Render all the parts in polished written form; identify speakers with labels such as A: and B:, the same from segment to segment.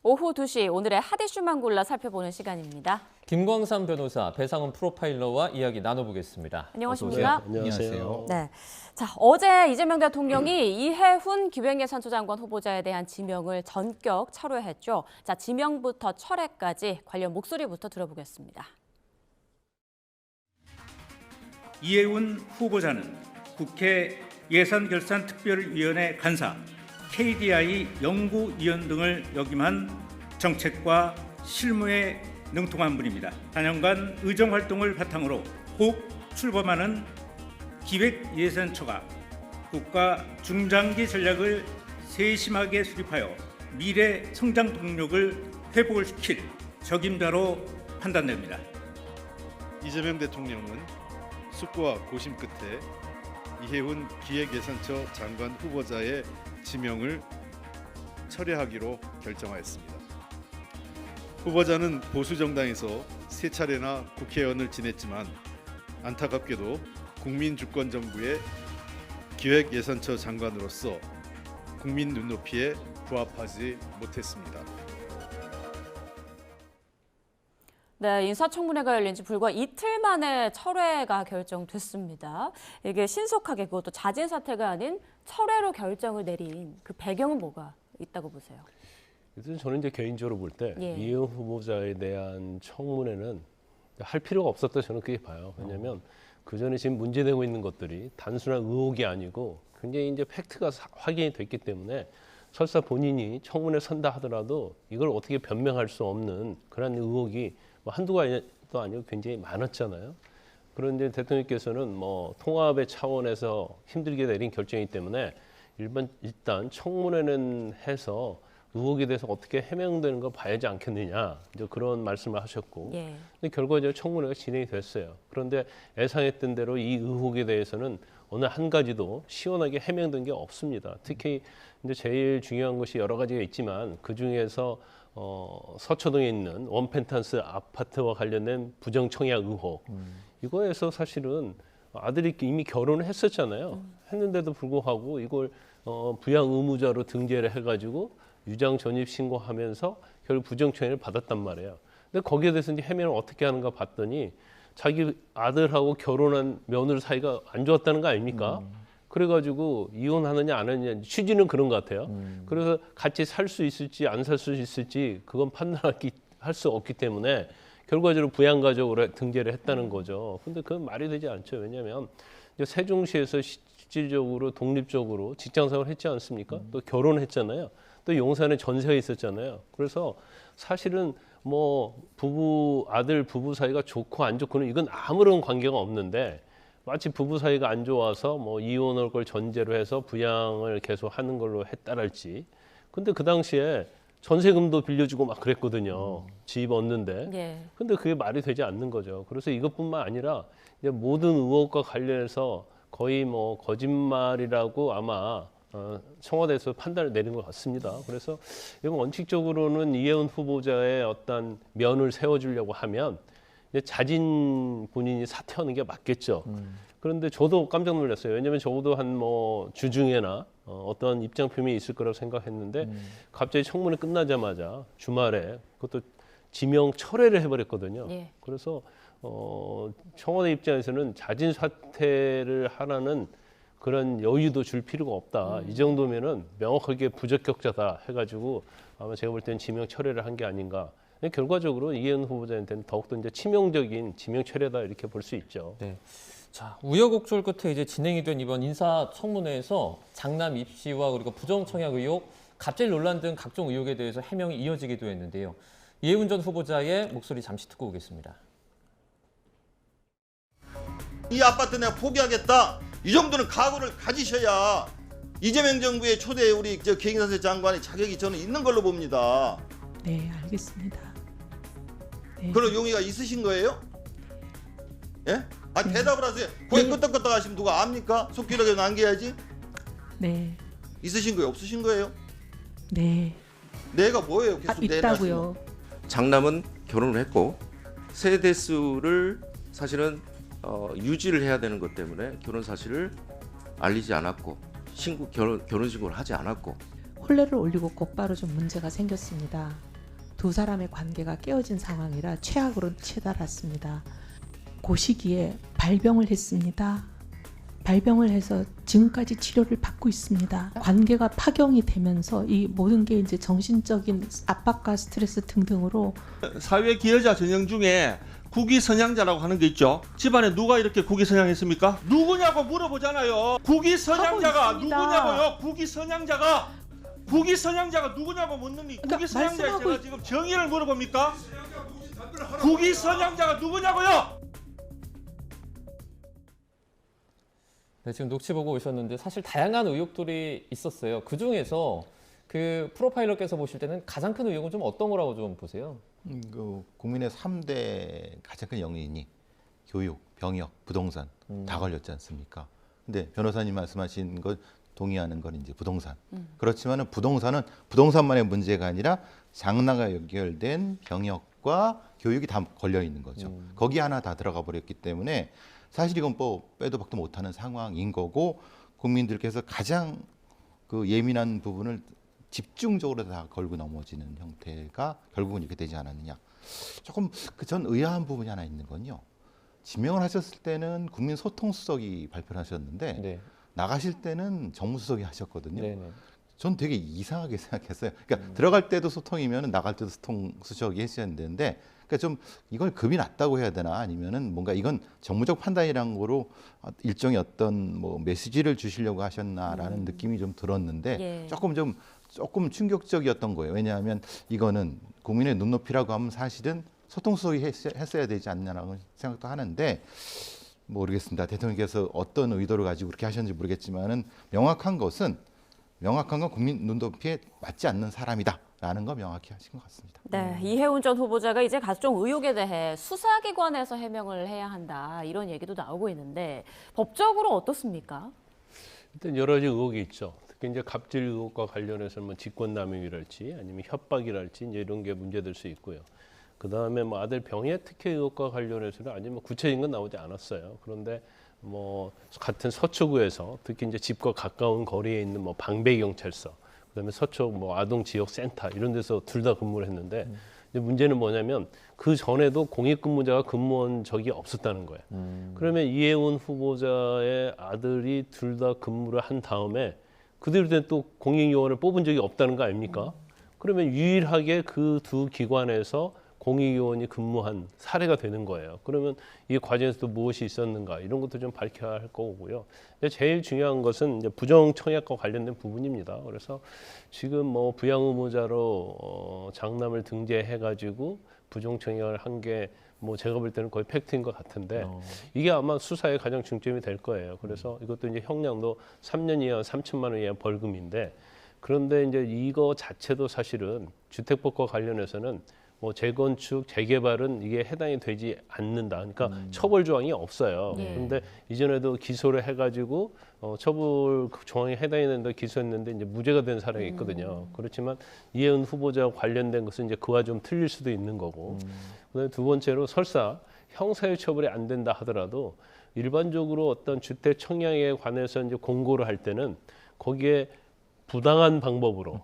A: 오후 2시 오늘의 핫 이슈만 골라 살펴보는 시간입니다.
B: 김광삼 변호사, 배상훈 프로파일러와 이야기 나눠보겠습니다.
A: 안녕하십니까?
C: 안녕하세요.
A: 네. 자, 어제 이재명 대통령이 이해훈 기획예산처 장관 후보자에 대한 지명을 전격 철회했죠. 자, 지명부터 철회까지 관련 목소리부터 들어보겠습니다.
D: 이해훈 후보자는 국회 예산결산특별위원회 간사, KDI 연구위원 등을 역임한 정책과 실무에 능통한 분입니다. 4년간 의정활동을 바탕으로 곧 출범하는 기획예산처가 국가 중장기 전략을 세심하게 수립하여 미래 성장 동력을 회복을 시킬 적임자로 판단됩니다.
C: 이재명 대통령은 숙고와 고심 끝에 이해훈 기획예산처 장관 후보자의 지명을 철회하기로 결정하였습니다. 후보자는 보수정당에서 세 차례나 국회의원을 지냈지만 안타깝게도 국민주권정부의 기획예산처 장관으로서 국민 눈높이에 부합하지 못했습니다.
A: 네, 인사청문회가 열린 지 불과 이틀 만에 철회가 결정됐습니다. 이게 신속하게 그것도 자진 사퇴가 아닌 철회로 결정을 내린 그 배경은 뭐가 있다고 보세요?
E: 일단 저는 이제 개인적으로 볼 때
A: 예.
E: 이해훈 후보자에 대한 청문회는 할 필요가 없었다 저는 그렇게 봐요. 왜냐하면 그 전에 지금 문제되고 있는 것들이 단순한 의혹이 아니고 굉장히 이제 팩트가 확인이 됐기 때문에 설사 본인이 청문회 선다 하더라도 이걸 어떻게 변명할 수 없는 그런 의혹이 한두 가지도 아니고 굉장히 많았잖아요. 그런데 대통령께서는 뭐 통합의 차원에서 힘들게 내린 결정이기 때문에 일단 청문회는 해서 의혹에 대해서 어떻게 해명되는 걸 봐야지 않겠느냐 이제 그런 말씀을 하셨고,
A: 예.
E: 근데 결과적으로 청문회가 진행이 됐어요. 그런데 예상했던 대로 이 의혹에 대해서는 어느 한 가지도 시원하게 해명된 게 없습니다. 특히 이제 제일 중요한 것이 여러 가지가 있지만 그 중에서 서초동에 있는 원펜턴스 아파트와 관련된 부정청약 의혹, 이거에서 사실은 아들이 이미 결혼을 했었잖아요. 했는데도 불구하고 이걸 부양 의무자로 등재를 해가지고 유장 전입 신고하면서 결국 부정청약을 받았단 말이에요. 근데 거기에 대해서 이제 해명을 어떻게 하는가 봤더니 자기 아들하고 결혼한 며느리 사이가 안 좋았다는 거 아닙니까? 그래가지고 이혼하느냐 안 하느냐 취지는 그런 것 같아요. 그래서 같이 살 수 있을지 안 살 수 있을지 그건 판단할 수 없기 때문에 결과적으로 부양가족으로 등재를 했다는 거죠. 근데 그건 말이 되지 않죠. 왜냐하면 세종시에서 실질적으로 독립적으로 직장생활을 했지 않습니까? 또 결혼했잖아요. 또 용산에 전세가 있었잖아요. 그래서 사실은 뭐 아들 부부 사이가 좋고 안 좋고는 이건 아무런 관계가 없는데 마치 부부 사이가 안 좋아서 뭐 이혼할 걸 전제로 해서 부양을 계속 하는 걸로 했다랄지. 근데 그 당시에 전세금도 빌려주고 막 그랬거든요. 집 얻는데.
A: 예.
E: 근데 그게 말이 되지 않는 거죠. 그래서 이것뿐만 아니라 이제 모든 의혹과 관련해서 거의 뭐 거짓말이라고 아마 청와대에서 판단을 내린 것 같습니다. 그래서 이건 원칙적으로는 이해훈 후보자의 어떤 면을 세워주려고 하면 이제 자진 본인이 사퇴하는 게 맞겠죠. 그런데 저도 깜짝 놀랐어요. 왜냐하면 적어도 한 뭐 주중에나 어떤 입장 표명이 있을 거라고 생각했는데 갑자기 청문회 끝나자마자 주말에 그것도 지명 철회를 해버렸거든요.
A: 예.
E: 그래서 청와대 입장에서는 자진 사퇴를 하라는 그런 여유도 줄 필요가 없다. 이 정도면은 명확하게 부적격자다 해가지고 아마 제가 볼 때는 지명 철회를 한 게 아닌가. 결과적으로 이해훈 후보자한테는 더욱더 이제 치명적인 지명 철회다 이렇게 볼 수 있죠.
B: 네. 자, 우여곡절 끝에 이제 진행이 된 이번 인사청문회에서 장남 입시와 그리고 부정청약 의혹, 갑질 논란 등 각종 의혹에 대해서 해명이 이어지기도 했는데요. 이해훈 전 후보자의 목소리 잠시 듣고 오겠습니다.
F: 이 아파트 내가 포기하겠다. 이 정도는 각오를 가지셔야 이재명 정부의 초대 우리 기획예산처 장관의 자격이 저는 있는 걸로 봅니다.
G: 네, 알겠습니다. 네.
F: 그런 용의가 있으신 거예요? 예? 대답을 하세요. 고개 끄덕끄덕 하시면 누가 압니까? 속기록에 남겨야지.
G: 네,
F: 있으신 거예요? 없으신 거예요?
G: 네.
F: 내가 뭐예요? 계속
G: 있다고요.
H: 장남은 결혼을 했고 세대수를 사실은 유지를 해야 되는 것 때문에 결혼 사실을 알리지 않았고 결혼 신고를 하지 않았고
G: 혼례를 올리고 곧바로 좀 문제가 생겼습니다. 두 사람의 관계가 깨어진 상황이라 최악으로 치달았습니다. 그 시기에 발병을 했습니다. 발병을 해서 지금까지 치료를 받고 있습니다. 관계가 파경이 되면서 이 모든 게 이제 정신적인 압박과 스트레스 등등으로
I: 사회 기여자 전형 중에 국위 선양자라고 하는 게 있죠. 집안에 누가 이렇게 국위 선양했습니까? 누구냐고 물어보잖아요. 국위 선양자가
G: 하고 있습니다.
I: 누구냐고요? 국위 선양자가 누구냐고 묻는 게
G: 그러니까
I: 국위 선양자에
G: 말씀하고
I: 제가 지금 정의를 물어봅니까? 국위 선양자가 누구냐고요?
B: 네, 지금 녹취 보고 오셨는데 사실 다양한 의혹들이 있었어요. 그 중에서 그 프로파일러께서 보실 때는 가장 큰 의혹은 좀 어떤 거라고 좀 보세요?
J: 그 국민의 3대 가장 큰 영리인이 교육, 병역, 부동산 다 걸렸지 않습니까? 근데 변호사님 말씀하신 것 동의하는 건 이제 부동산. 그렇지만은 부동산은 부동산만의 문제가 아니라 장나가 연결된 병역과 교육이 다 걸려 있는 거죠. 거기 하나 다 들어가 버렸기 때문에 사실 이건 뭐 빼도 박도 못하는 상황인 거고 국민들께서 가장 그 예민한 부분을 집중적으로 다 걸고 넘어지는 형태가 결국은 이렇게 되지 않았느냐. 조금 그 전 의아한 부분이 하나 있는 건요. 지명을 하셨을 때는 국민소통수석이 발표를 하셨는데
B: 네.
J: 나가실 때는 정무수석이 하셨거든요.
B: 네네.
J: 전 되게 이상하게 생각했어요. 그러니까 들어갈 때도 소통이면 나갈 때도 소통수석이 했어야 되는데 그러니까 좀 이걸 급이 낮다고 해야 되나 아니면은 뭔가 이건 정무적 판단이란 거로 일종의 어떤 뭐 메시지를 주시려고 하셨나라는 느낌이 좀 들었는데
A: 예.
J: 조금 충격적이었던 거예요. 왜냐하면 이거는 국민의 눈높이라고 하면 사실은 소통수석이 했어야 되지 않냐라고 생각도 하는데 모르겠습니다. 대통령께서 어떤 의도를 가지고 그렇게 하셨는지 모르겠지만은 명확한 건 국민 눈높이에 맞지 않는 사람이다라는 거 명확히 하신 것 같습니다.
A: 네, 이해운 전 후보자가 이제 각종 의혹에 대해 수사기관에서 해명을 해야 한다 이런 얘기도 나오고 있는데 법적으로 어떻습니까?
E: 일단 여러 가지 의혹이 있죠. 특히 이제 갑질 의혹과 관련해서 뭐 직권남용이랄지 아니면 협박이랄지 이제 이런 게 문제될 수 있고요. 그 다음에 뭐 아들 병역 특혜 의혹과 관련해서는 아니면 구체적인 건 나오지 않았어요. 그런데 뭐 같은 서초구에서 특히 이제 집과 가까운 거리에 있는 뭐 방배경찰서, 그다음에 서초 뭐 아동 지역 센터 이런 데서 둘 다 근무를 했는데 이제 문제는 뭐냐면 그 전에도 공익근무자가 근무한 적이 없었다는 거예요. 그러면 이해운 후보자의 아들이 둘 다 근무를 한 다음에 그대로 된 또 공익요원을 뽑은 적이 없다는 거 아닙니까? 그러면 유일하게 그 두 기관에서 공익요원이 근무한 사례가 되는 거예요. 그러면 이 과정에서 또 무엇이 있었는가 이런 것도 좀 밝혀야 할 거고요. 제일 중요한 것은 이제 부정 청약과 관련된 부분입니다. 그래서 지금 뭐 부양 의무자로 장남을 등재해가지고 부정 청약을 한 게 뭐 제가 볼 때는 거의 팩트인 것 같은데 이게 아마 수사의 가장 중점이 될 거예요. 그래서 이것도 이제 형량도 3년 이하 3천만 원 이하 벌금인데 그런데 이제 이거 자체도 사실은 주택법과 관련해서는 뭐 재건축, 재개발은 이게 해당이 되지 않는다. 그러니까 처벌 조항이 없어요.
A: 예.
E: 그런데 이전에도 기소를 해가지고 처벌 조항이 해당이 된다 기소했는데 이제 무죄가 된 사례가 있거든요. 그렇지만 이해은 후보자와 관련된 것은 이제 그와 좀 틀릴 수도 있는 거고. 그다음에 두 번째로 설사 형사의 처벌이 안 된다 하더라도 일반적으로 어떤 주택 청약에 관해서 이제 공고를 할 때는 거기에 부당한 방법으로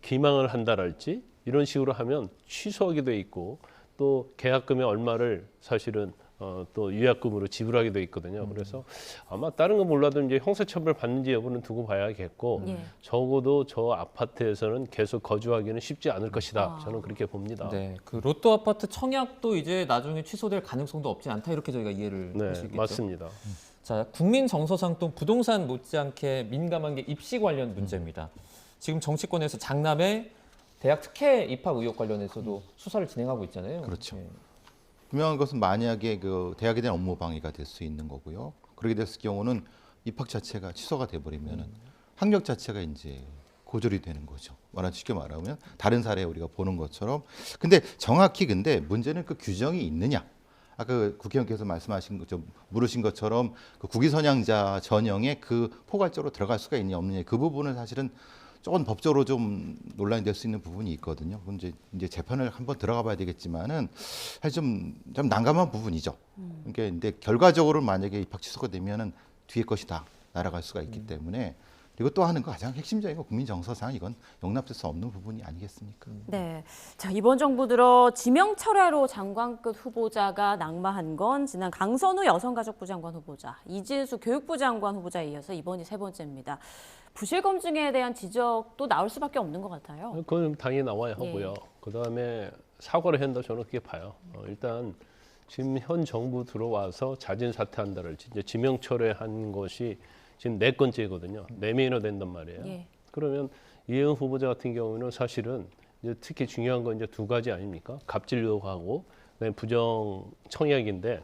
E: 기망을 한다랄지 이런 식으로 하면 취소하게 돼 있고 또 계약금의 얼마를 사실은 또 유약금으로 지불하게 돼 있거든요. 그래서 아마 다른 건 몰라도 이제 형사처벌 받는지 여부는 두고 봐야겠고
A: 예.
E: 적어도 저 아파트에서는 계속 거주하기는 쉽지 않을 것이다. 저는 그렇게 봅니다.
B: 네, 그 로또 아파트 청약도 이제 나중에 취소될 가능성도 없지 않다 이렇게 저희가 이해를 할 수
E: 네,
B: 있겠죠.
E: 맞습니다.
B: 자, 국민 정서상 또 부동산 못지않게 민감한 게 입시 관련 문제입니다. 지금 정치권에서 장남의 대학 특혜 입학 의혹 관련해서도 수사를 진행하고 있잖아요.
J: 그렇죠.
B: 네.
J: 분명한 것은 만약에 그 대학에 대한 업무 방해가 될 수 있는 거고요. 그렇게 됐을 경우는 입학 자체가 취소가 돼버리면은 학력 자체가 이제 고졸이 되는 거죠. 쉽게 말하면 다른 사례 우리가 보는 것처럼. 근데 정확히 근데 문제는 그 규정이 있느냐. 아까 국회의원께서 말씀하신 것 좀 물으신 것처럼 그 국위선양자 전형에 그 포괄적으로 들어갈 수가 있느냐 없느냐 그 부분은 사실은 조금 법적으로 좀 논란이 될 수 있는 부분이 있거든요. 그건 이제 재판을 한번 들어가 봐야 되겠지만은 사실 좀 난감한 부분이죠. 그러니까 근데 결과적으로 만약에 입학 취소가 되면은 뒤에 것이 다 날아갈 수가 있기 때문에 그리고 또 하는 거 가장 핵심적인 거 국민 정서상 이건 용납될 수 없는 부분이 아니겠습니까?
A: 네. 자, 이번 정부 들어 지명 철회로 장관급 후보자가 낙마한 건 지난 강선우 여성가족부 장관 후보자, 이진수 교육부 장관 후보자에 이어서 이번이 세 번째입니다. 부실 검증에 대한 지적도 나올 수밖에 없는 것 같아요.
E: 그건 당연히 나와야 하고요.
A: 예.
E: 그다음에 사과를 한다 저는 그렇게 봐요. 일단 지금 현 정부 들어와서 자진 사퇴한다랄지 이제 지명 철회한 것이 지금 4건째거든요. 4명이나 된단 말이에요.
A: 예.
E: 그러면 이혜은 후보자 같은 경우는 사실은 이제 특히 중요한 건 이제 2가지 아닙니까? 갑질 의혹하고 그다음에 부정 청약인데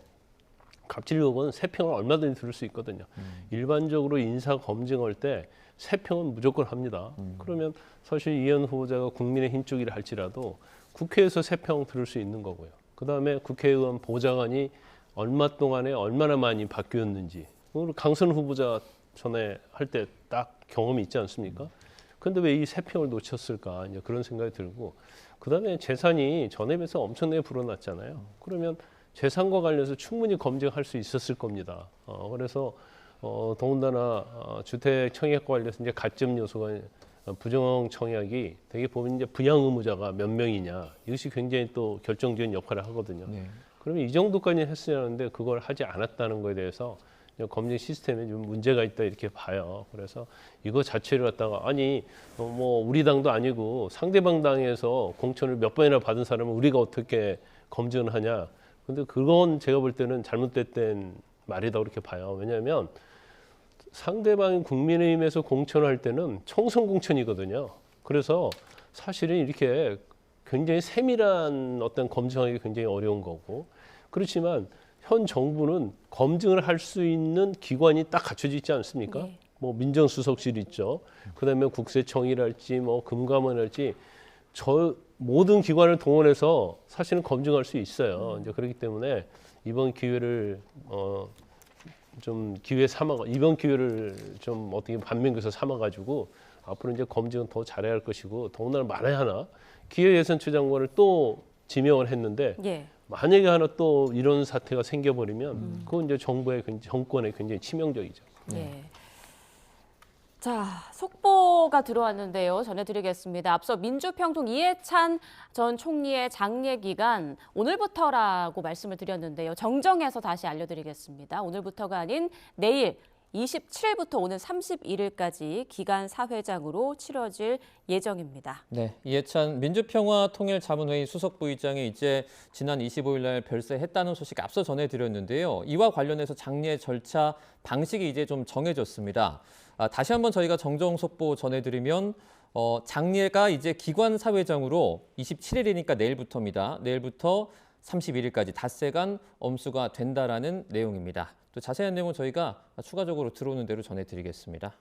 E: 갑질 의혹은 3평을 얼마든지 들을 수 있거든요. 일반적으로 인사 검증할 때 3평은 무조건 합니다. 그러면 사실 이혜은 후보자가 국민의힘 쪽이라 할지라도 국회에서 3평 들을 수 있는 거고요. 그다음에 국회의원 보좌관이 얼마 동안에 얼마나 많이 바뀌었는지 오늘 강선 후보자 전에 할 때 딱 경험이 있지 않습니까? 그런데 왜 이 3평을 놓쳤을까? 이제 그런 생각이 들고 그다음에 재산이 전에 비해서 엄청나게 불어났잖아요. 그러면 재산과 관련해서 충분히 검증할 수 있었을 겁니다. 그래서 더군다나 주택 청약과 관련해서 이제 가점 요소가 부정 청약이 되게 보면 이제 부양 의무자가 몇 명이냐 이것이 굉장히 또 결정적인 역할을 하거든요.
B: 네.
E: 그러면 이 정도까지 했어야 하는데 그걸 하지 않았다는 거에 대해서 검증 시스템에 좀 문제가 있다 이렇게 봐요. 그래서 이거 자체를 갖다가 아니 뭐 우리 당도 아니고 상대방 당에서 공천을 몇 번이나 받은 사람은 우리가 어떻게 검증을 하냐. 근데 그건 제가 볼 때는 잘못됐던 말이다 그렇게 봐요. 왜냐하면 상대방이 국민의힘에서 공천을 할 때는 총선 공천이거든요. 그래서 사실은 이렇게 굉장히 세밀한 어떤 검증하기 굉장히 어려운 거고 그렇지만 현 정부는 검증을 할 수 있는 기관이 딱 갖춰져 있지 않습니까?
A: 네.
E: 뭐 민정수석실 있죠. 그다음에 국세청이랄지 뭐 금감원이랄지 저 모든 기관을 동원해서 사실은 검증할 수 있어요. 이제 그렇기 때문에 이번 기회를 좀 기회 삼아 이번 기회를 좀 어떻게 반면교사 삼아가지고 앞으로 이제 검증은 더 잘해야 할 것이고 더군다나 만에 하나 기획예산처 장관을 또 지명을 했는데.
A: 예.
E: 만약에 하나 또 이런 사태가 생겨버리면 그건 이제 정권에 굉장히 치명적이죠.
A: 예. 자, 속보가 들어왔는데요. 전해드리겠습니다. 앞서 민주평통 이해찬 전 총리의 장례 기간 오늘부터라고 말씀을 드렸는데요. 정정해서 다시 알려드리겠습니다. 오늘부터가 아닌 내일 27일부터 오는 31일까지 기간 사회장으로 치러질 예정입니다.
B: 네, 이해찬 민주평화통일자문회의 수석부의장이 이제 지난 25일 날 별세했다는 소식 앞서 전해드렸는데요. 이와 관련해서 장례 절차 방식이 이제 좀 정해졌습니다. 다시 한번 저희가 정정 속보 전해드리면 장례가 이제 기관 사회장으로 27일이니까 내일부터입니다. 내일부터 31일까지 닷새간 엄수가 된다라는 내용입니다. 또 자세한 내용은 저희가 추가적으로 들어오는 대로 전해드리겠습니다.